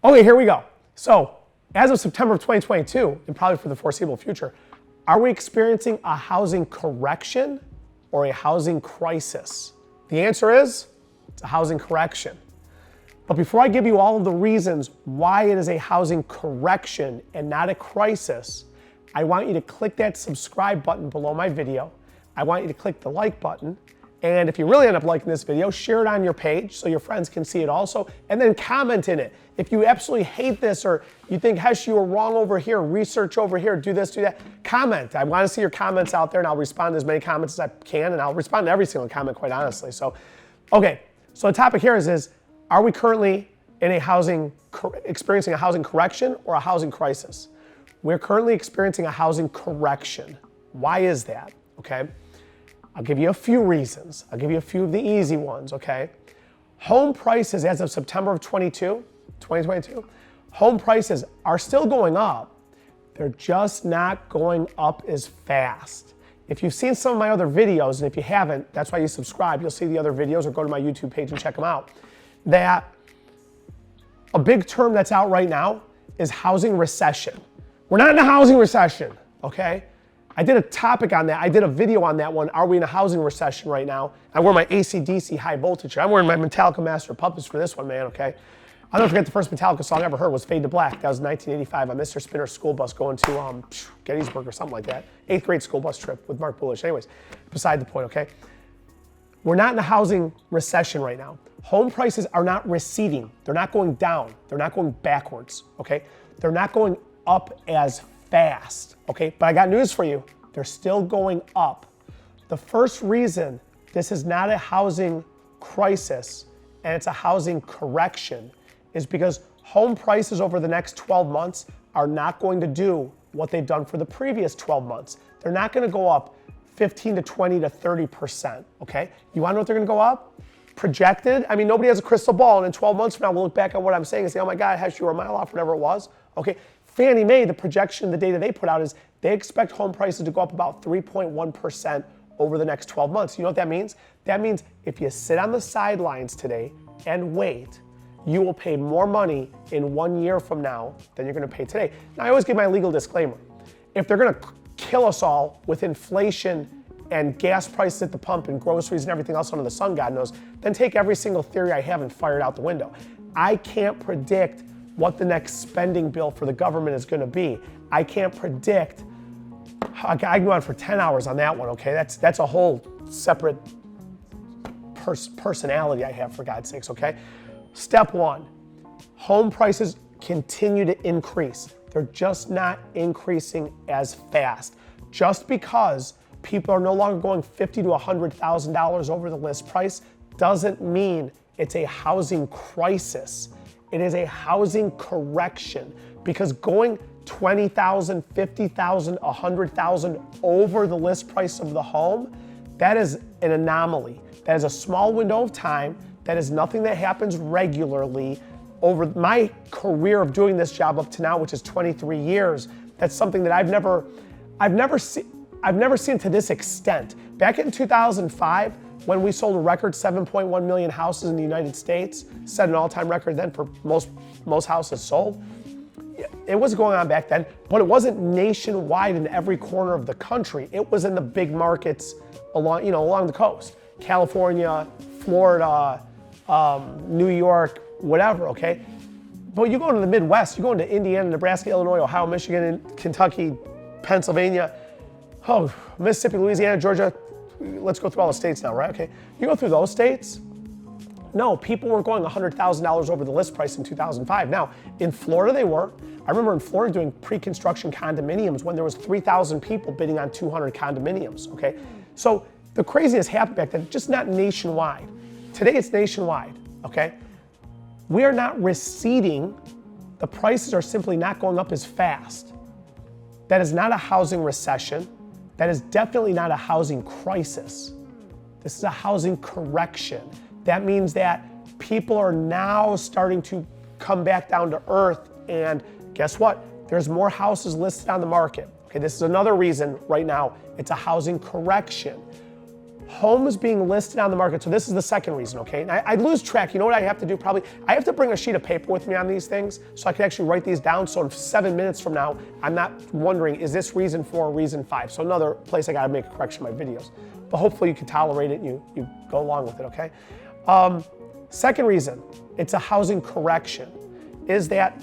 Okay, here we go. So, as of September of 2022, and probably for the foreseeable future, are we experiencing a housing correction or a housing crisis? The answer is, it's a housing correction. But before I give you all of the reasons why it is a housing correction and not a crisis, I want you to click that subscribe button below my video. I want you to click the like button. And if you really end up liking this video, share it on your page so your friends can see it also, and then comment in it. If you absolutely hate this or you think, Hesh, you were wrong over here, research over here, do this, do that, comment. I want to see your comments out there, and I'll respond to as many comments as I can, and I'll respond to every single comment, quite honestly. So, okay, so the topic here is are we currently in experiencing a housing correction or a housing crisis? We're currently experiencing a housing correction. Why is that, okay? I'll give you a few reasons. I'll give you a few of the easy ones, okay? Home prices as of September of 2022, home prices are still going up. They're just not going up as fast. If you've seen some of my other videos, and if you haven't, that's why you subscribe. You'll see the other videos or go to my YouTube page and check them out. That a big term that's out right now is housing recession. We're not in a housing recession, okay? I did a topic on that. I did a video on that one. Are we in a housing recession right now? I wear my AC/DC high voltage. I'm wearing my Metallica Master of Puppets for this one, man, okay? I'll never forget the first Metallica song I ever heard was Fade to Black. That was 1985 on Mr. Spinner's school bus going to Gettysburg or something like that. 8th grade school bus trip with Mark Bullish. Anyways, beside the point, okay? We're not in a housing recession right now. Home prices are not receding. They're not going down. They're not going backwards, okay? They're not going up as fast, okay? But I got news for you. They're still going up. The first reason this is not a housing crisis and it's a housing correction is because home prices over the next 12 months are not going to do what they've done for the previous 12 months. They're not going to go up 15 to 20 to 30%, okay? You want to know what they're going to go up? Projected, I mean, nobody has a crystal ball, and in 12 months from now, we'll look back at what I'm saying and say, oh my God, Hesh, you were a mile off, whatever it was, okay? Fannie Mae, the projection, the data they put out is they expect home prices to go up about 3.1% over the next 12 months. You know what that means? That means if you sit on the sidelines today and wait, you will pay more money in 1 year from now than you're gonna pay today. Now, I always give my legal disclaimer. If they're gonna kill us all with inflation and gas prices at the pump and groceries and everything else under the sun, God knows, then take every single theory I have and fire it out the window. I can't predict what the next spending bill for the government is gonna be. I can't predict. I can go on for 10 hours on that one, okay? That's a whole separate personality I have, for God's sakes, okay? Step one, home prices continue to increase. They're just not increasing as fast. Just because people are no longer going $50,000 to $100,000 over the list price doesn't mean it's a housing crisis. It is a housing correction, because going 20,000, 50,000, 100,000 over the list price of the home, that is an anomaly. That is a small window of time. That is nothing that happens regularly. Over my career of doing this job up to now, which is 23 years, that's something that I've never seen to this extent. Back in 2005, when we sold a record 7.1 million houses in the United States, set an all-time record then for most houses sold. It was going on back then, but it wasn't nationwide in every corner of the country. It was in the big markets along the coast. California, Florida, New York, whatever, okay? But you go into the Midwest, you go into Indiana, Nebraska, Illinois, Ohio, Michigan, Kentucky, Pennsylvania, Mississippi, Louisiana, Georgia. Let's go through all the states now, right? Okay. You go through those states. No, people weren't going $100,000 over the list price in 2005. Now, in Florida they were. I remember in Florida doing pre-construction condominiums when there was 3,000 people bidding on 200 condominiums, okay? So the craziness happened back then, just not nationwide. Today it's nationwide, okay? We are not receding. The prices are simply not going up as fast. That is not a housing recession. That is definitely not a housing crisis. This is a housing correction. That means that people are now starting to come back down to earth, and guess what? There's more houses listed on the market. Okay, this is another reason right now it's a housing correction. homes being listed on the market. So this is the second reason, okay? And I lose track. You know what I have to do probably? I have to bring a sheet of paper with me on these things so I can actually write these down. So in 7 minutes from now, I'm not wondering, is this reason 4 or reason 5? So another place I gotta make a correction in my videos. But hopefully you can tolerate it and you go along with it, okay? Second reason, it's a housing correction, is that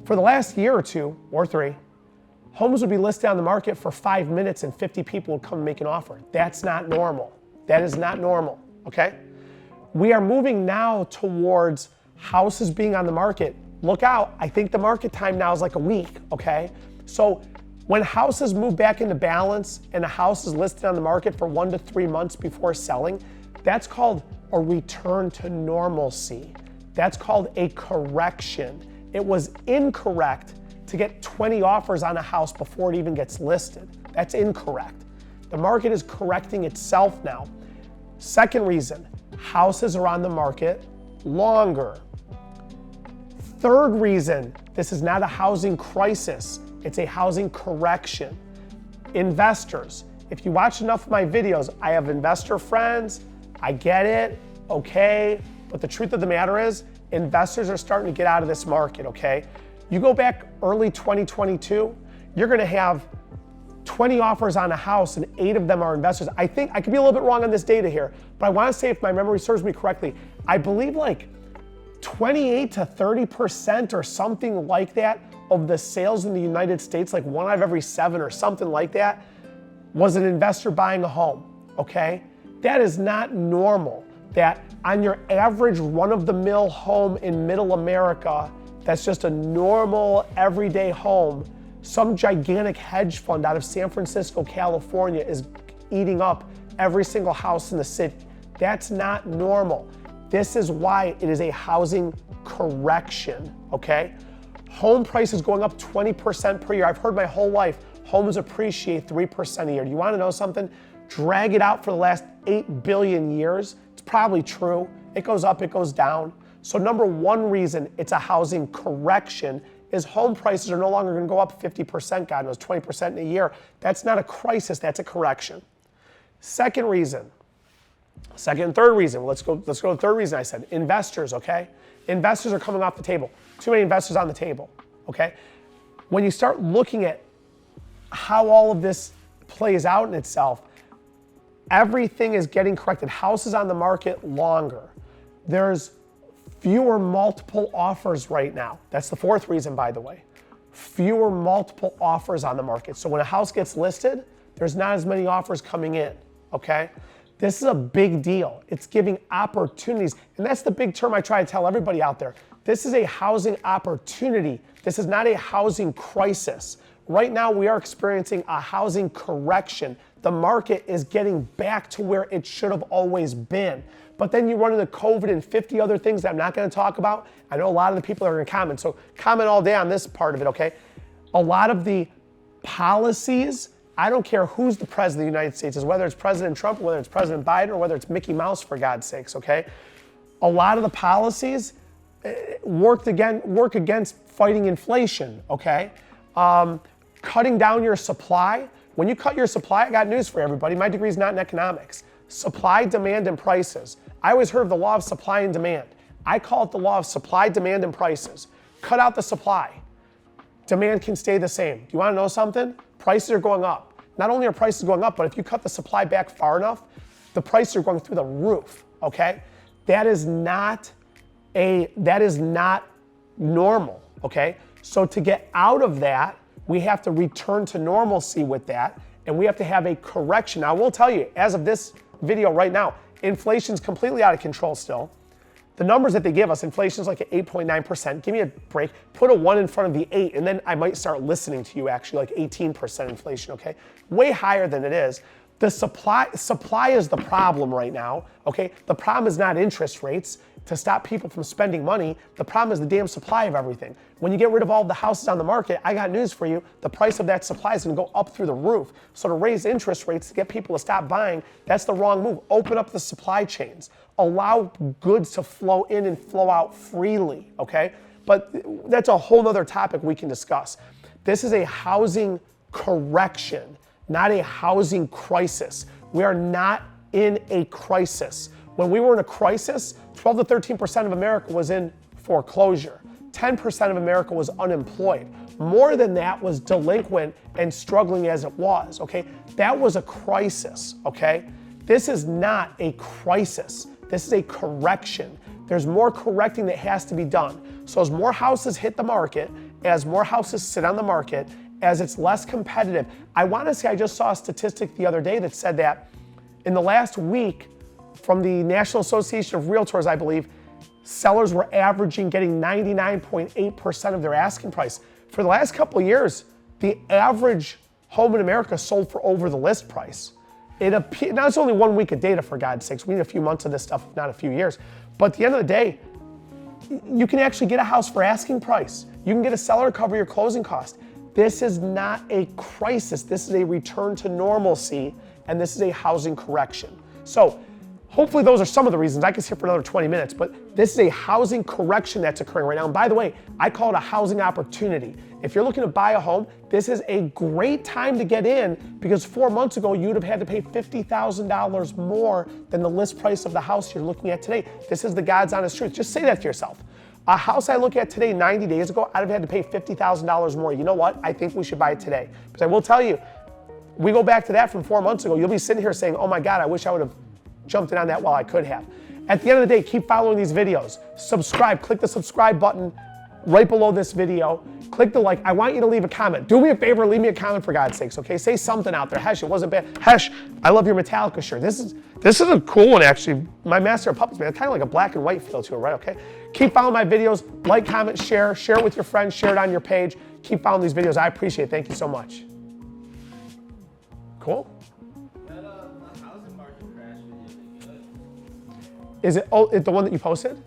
for the last year or 2 or 3, homes would be listed on the market for 5 minutes and 50 people would come and make an offer. That's not normal. That is not normal, okay? We are moving now towards houses being on the market. Look out, I think the market time now is like a week, okay? So when houses move back into balance and a house is listed on the market for 1 to 3 months before selling, that's called a return to normalcy. That's called a correction. It was incorrect to get 20 offers on a house before it even gets listed. That's incorrect. The market is correcting itself now. Second reason, houses are on the market longer. Third reason, this is not a housing crisis, it's a housing correction. Investors, if you watch enough of my videos, I have investor friends, I get it, okay, but the truth of the matter is, investors are starting to get out of this market, okay? You go back early 2022, you're gonna have 20 offers on a house and 8 of them are investors. I think, I could be a little bit wrong on this data here, but I wanna say, if my memory serves me correctly, I believe like 28 to 30% or something like that of the sales in the United States, like 1 out of every 7 or something like that, was an investor buying a home, okay? That is not normal, that on your average run-of-the-mill home in middle America, that's just a normal, everyday home, some gigantic hedge fund out of San Francisco, California is eating up every single house in the city. That's not normal. This is why it is a housing correction, okay? Home prices going up 20% per year. I've heard my whole life, homes appreciate 3% a year. Do you wanna know something? Drag it out for the last 8 billion years. It's probably true. It goes up, it goes down. So number one reason it's a housing correction is home prices are no longer gonna go up 50%, God knows, 20% in a year. That's not a crisis, that's a correction. Second reason, second and third reason, let's go to the third reason I said, investors, okay? Investors are coming off the table. Too many investors on the table, okay? When you start looking at how all of this plays out in itself, everything is getting corrected. Houses on the market longer. There's fewer multiple offers right now. That's the fourth reason, by the way. Fewer multiple offers on the market. So when a house gets listed, there's not as many offers coming in, okay? This is a big deal. It's giving opportunities. And that's the big term I try to tell everybody out there. This is a housing opportunity. This is not a housing crisis. Right now, we are experiencing a housing correction. The market is getting back to where it should have always been. But then you run into COVID and 50 other things that I'm not gonna talk about. I know a lot of the people are gonna comment, so comment all day on this part of it, okay? A lot of the policies, I don't care who's the president of the United States is, whether it's President Trump, whether it's President Biden, or whether it's Mickey Mouse, for God's sakes, okay? A lot of the policies work against fighting inflation, okay? Cutting down your supply. When you cut your supply, I got news for everybody. My degree is not in economics. Supply, demand, and prices. I always heard of the law of supply and demand. I call it the law of supply, demand, and prices. Cut out the supply. Demand can stay the same. Do you want to know something? Prices are going up. Not only are prices going up, but if you cut the supply back far enough, the prices are going through the roof, okay? That is not normal, okay? So to get out of that, we have to return to normalcy with that, and we have to have a correction. Now, I will tell you, as of this video right now, inflation's completely out of control still. The numbers that they give us, inflation's like at 8.9%. Give me a break. Put a 1 in front of the 8, and then I might start listening to you, actually, like 18% inflation, okay? Way higher than it is. The supply is the problem right now, okay? The problem is not interest rates to stop people from spending money. The problem is the damn supply of everything. When you get rid of all the houses on the market, I got news for you, the price of that supply is gonna go up through the roof. So to raise interest rates to get people to stop buying, that's the wrong move. Open up the supply chains. Allow goods to flow in and flow out freely, okay? But that's a whole nother topic we can discuss. This is a housing correction, not a housing crisis. We are not in a crisis. When we were in a crisis, 12 to 13% of America was in foreclosure. 10% of America was unemployed. More than that was delinquent and struggling as it was, okay? That was a crisis, okay? This is not a crisis. This is a correction. There's more correcting that has to be done. So as more houses hit the market, as more houses sit on the market, as it's less competitive, I want to say I just saw a statistic the other day that said that in the last week from the National Association of Realtors, I believe, sellers were averaging getting 99.8% of their asking price. For the last couple of years, the average home in America sold for over the list price. Now it's only 1 week of data, for God's sakes. We need a few months of this stuff, if not a few years. But at the end of the day, you can actually get a house for asking price. You can get a seller to cover your closing cost. This is not a crisis. This is a return to normalcy, and this is a housing correction. So hopefully those are some of the reasons. I could sit here for another 20 minutes, but this is a housing correction that's occurring right now. And by the way, I call it a housing opportunity. If you're looking to buy a home, this is a great time to get in because 4 months ago, you'd have had to pay $50,000 more than the list price of the house you're looking at today. This is the God's honest truth. Just say that to yourself. A house I look at today 90 days ago, I'd have had to pay $50,000 more. You know what? I think we should buy it today. Because I will tell you, we go back to that from 4 months ago, you'll be sitting here saying, oh my God, I wish I would have jumped in on that while I could have. At the end of the day, keep following these videos. Subscribe, click the subscribe button right below this video. Click the like. I want you to leave a comment. Do me a favor, leave me a comment for God's sakes, okay? Say something out there. Hesh, it wasn't bad. Hesh, I love your Metallica shirt. This is a cool one, actually. My Master of Puppets, man. It's kind of like a black and white feel to it, right? Okay? Keep following my videos. Like, comment, share. Share it with your friends. Share it on your page. Keep following these videos. I appreciate it. Thank you so much. Cool. That housing market crash video is good. Is it the one that you posted?